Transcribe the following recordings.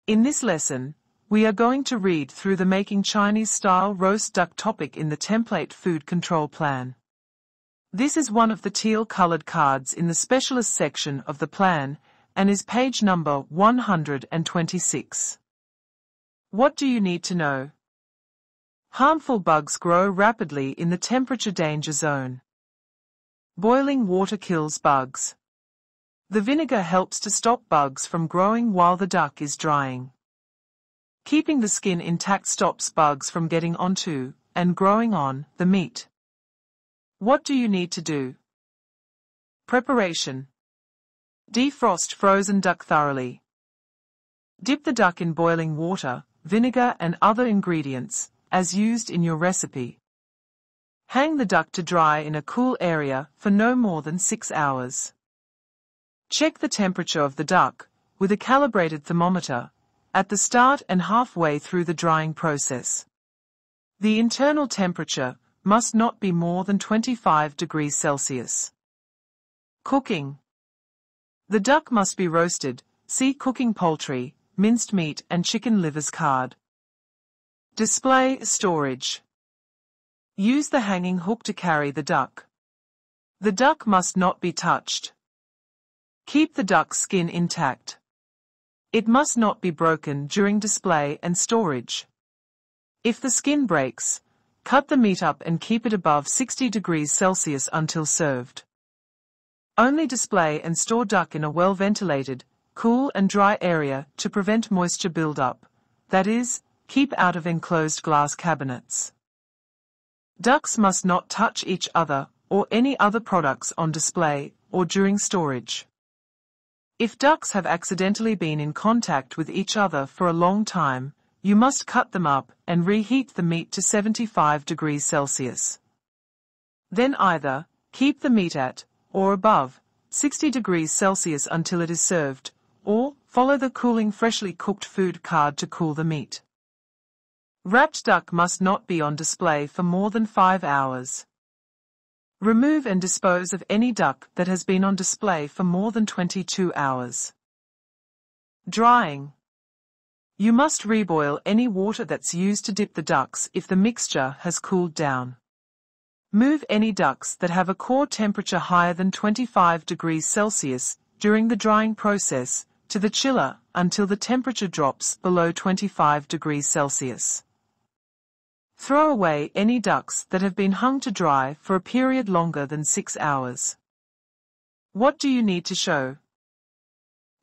In this lesson, we are going to read through the making Chinese-style roast duck topic in the template food control plan. This is one of the teal-colored cards in the specialist section of the plan and is page number 126. What do you need to know? Harmful bugs grow rapidly in the temperature danger zone. Boiling water kills bugs. The vinegar helps to stop bugs from growing while the duck is drying. Keeping the skin intact stops bugs from getting onto and growing on the meat. What do you need to do? Preparation. Defrost frozen duck thoroughly. Dip the duck in boiling water, vinegar and other ingredients, as used in your recipe. Hang the duck to dry in a cool area for no more than 6 hours. Check the temperature of the duck, with a calibrated thermometer, at the start and halfway through the drying process. The internal temperature must not be more than 25 degrees Celsius. Cooking. The duck must be roasted, see cooking poultry, minced meat and chicken livers card. Display storage. Use the hanging hook to carry the duck. The duck must not be touched. Keep the duck's skin intact. It must not be broken during display and storage. If the skin breaks, cut the meat up and keep it above 60 degrees Celsius until served. Only display and store duck in a well-ventilated, cool and dry area to prevent moisture buildup, that is, keep out of enclosed glass cabinets. Ducks must not touch each other or any other products on display or during storage. If ducks have accidentally been in contact with each other for a long time, you must cut them up and reheat the meat to 75 degrees Celsius. Then either keep the meat at, or above, 60 degrees Celsius until it is served, or follow the cooling freshly cooked food card to cool the meat. Wrapped duck must not be on display for more than 5 hours. Remove and dispose of any duck that has been on display for more than 22 hours. Drying. You must reboil any water that's used to dip the ducks if the mixture has cooled down. Move any ducks that have a core temperature higher than 25 degrees Celsius during the drying process to the chiller until the temperature drops below 25 degrees Celsius. Throw away any ducks that have been hung to dry for a period longer than 6 hours. What do you need to show?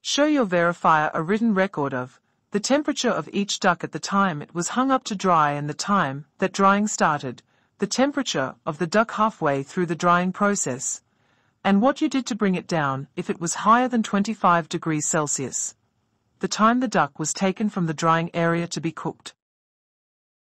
Show your verifier a written record of the temperature of each duck at the time it was hung up to dry and the time that drying started, the temperature of the duck halfway through the drying process, and what you did to bring it down if it was higher than 25 degrees Celsius, the time the duck was taken from the drying area to be cooked.